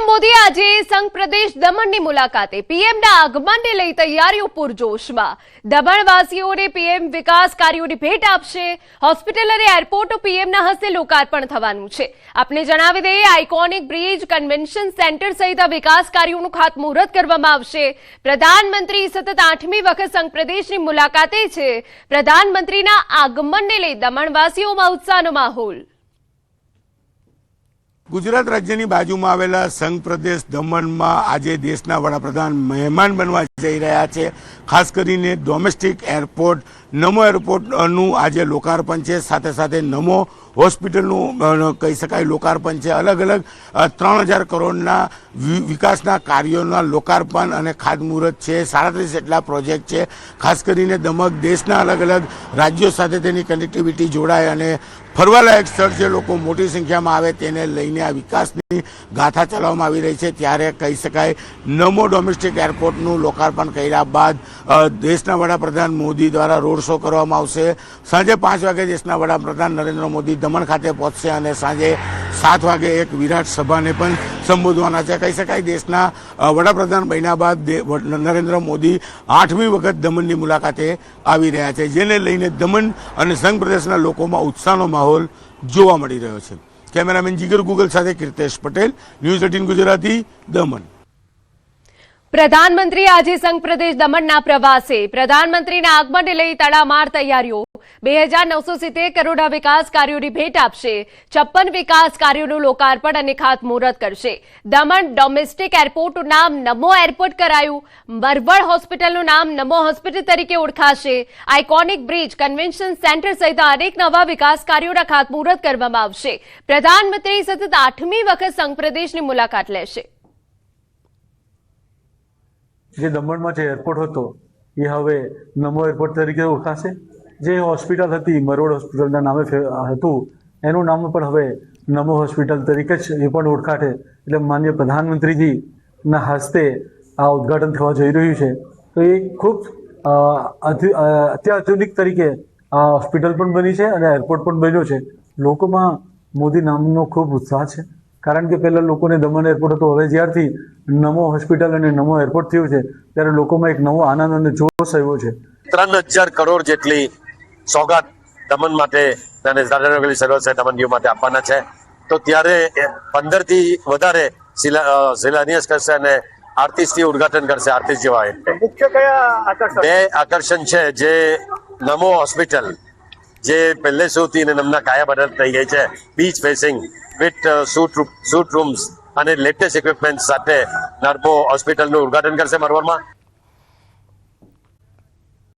PM Modi આજે સંઘ પ્રદેશ દમણની મુલાકાતે પીએમના આગમનને લઈ તૈયારીઓ પૂરજોશમાં। દમણવાસીઓને પીએમ વિકાસ કાર્યોની ભેટ આપશે। હોસ્પિટલ અને એરપોર્ટ પીએમના હસ્તે લોકાર્પણ થવાનું છે। આપને જણાવી દઈએ, આઇકોનિક બ્રિજ, કન્વેન્શન સેન્ટર સહિત વિકાસ કાર્યોનું ખાતમુહૂર્ત કરવામાં આવશે। પ્રધાનમંત્રી સતત 8મી વખત સંઘ પ્રદેશની મુલાકાતે છે। પ્રધાનમંત્રીના આગમનને લઈ દમણવાસીઓમાં ઉત્સાહનો માહોલ। ગુજરાત રાજ્યની બાજુમાં આવેલા સંઘ પ્રદેશ દમણમાં આજે દેશના વડાપ્રધાન મહેમાન બનવા જઈ રહ્યા છે। ખાસ કરીને ડોમેસ્ટિક એરપોર્ટ નમો એરપોર્ટનું આજે લોકાર્પણ છે, સાથે સાથે નમો હોસ્પિટલનું કહી શકાય લોકાર્પણ છે। અલગ અલગ 3000 કરોડના વિકાસના કાર્યોના લોકાર્પણ અને ખાતમુહૂર્ત છે। 37 જેટલા પ્રોજેક્ટ છે। ખાસ કરીને દમણ દેશના અલગ અલગ રાજ્યો સાથે તેની કનેક્ટિવિટી જોડાય અને ફરવાલાયક સ્થળ છે, લોકો મોટી સંખ્યામાં આવે તેને લઈને આ વિકાસની ગાથા ચલાવવામાં આવી રહી છે। ત્યારે કહી શકાય નમો ડોમેસ્ટિક એરપોર્ટનું લોકાર્પણ કર્યા બાદ દેશના વડાપ્રધાન મોદી દ્વારા રોડ શો કરવામાં આવશે। સાંજે 5 વાગે દેશના વડાપ્રધાન નરેન્દ્ર મોદી દમણ ખાતે પહોંચશે અને સાંજે 7 વાગે એક વિરાટ સભાને પણ સંબોધવાના છે। કહી શકાય દેશના વડાપ્રધાન બન્યા બાદ નરેન્દ્ર મોદી 8મી વખત દમણની મુલાકાતે આવી રહ્યા છે, જેને લઈને દમણ અને સંઘ પ્રદેશના લોકોમાં ઉત્સાહનો માહોલ જોવા મળી રહ્યો છે। કેમેરામેન જીગર ગુગલ સાથે કીર્તેશ પટેલ, ન્યૂઝ 18 ગુજરાતી, દમણ। પ્રધાનમંત્રી આજે સંઘ પ્રદેશ દમણના પ્રવાસે। પ્રધાનમંત્રીના આગમનને લઈ તડામાર તૈયારીઓ। 2970 કરોડના વિકાસ કાર્યોની ભેટ આપશે। 56 વિકાસ કાર્યોનું લોકાર્પણ અને ખાતમુહૂર્ત કરશે। દમણ ડોમેસ્ટિક એરપોર્ટનું નામ નમો એરપોર્ટ કરાયું। મરવડ હોસ્પિટલનું નામ નમો હોસ્પિટલ તરીકે ઓળખાશે। આઇકોનિક બ્રિજ, કન્વેન્શન સેન્ટર સહિત અનેક નવા વિકાસ કાર્યોના ખાતમુહૂર્ત કરવામાં આવશે। પ્રધાનમંત્રી સતત 8મી વખત સંઘ પ્રદેશની મુલાકાત લેશે। જે દમણમાં જે એરપોર્ટ હતો એ હવે નમો એરપોર્ટ તરીકે ઓળખાશે। જે હોસ્પિટલ હતી મરવડ હોસ્પિટલના નામે હતું એનું નામ પણ હવે નમો હોસ્પિટલ તરીકે જ એ પણ ઓળખાશે। એટલે માનનીય પ્રધાનમંત્રીજીના હસ્તે આ ઉદ્ઘાટન થવા જઈ રહ્યું છે, તો એ ખૂબ અત્યાધુનિક તરીકે આ હોસ્પિટલ પણ બની છે અને એરપોર્ટ પણ બન્યો છે। લોકોમાં મોદી નામનો ખૂબ ઉત્સાહ છે, કારણ કે પહેલાં લોકોને દમણ એરપોર્ટ હતો, હવે જ્યારથી નમો હોસ્પિટલ અને નમો એરપોર્ટ થયું છે ત્યારે લોકોમાં એક નવો આનંદ અને જોશ આવ્યો છે। 3000 કરોડ જેટલી સોગાત દમણ માટે અને દાદરાનગર સર્વસ્વ દમણ દીવ માટે આપવાના છે। તો ત્યારે 15 થી વધારે શિલાન્યાસ કરશે અને 38 થી ઉદ્ઘાટન કરશે। 38 જેવા મુખ્ય કયા આકર્ષણ? 2 આકર્ષણ છે, જે નમો હોસ્પિટલ જે પહેલે સુધી નમના કાયા બદલ થઈ ગઈ છે, beach facing with suit rooms અને લેટેસ્ટ ઇક્વિપમેન્ટ સાથે નર્મો હોસ્પિટલનું ઉદ્ઘાટન કરશે મરવડમાં।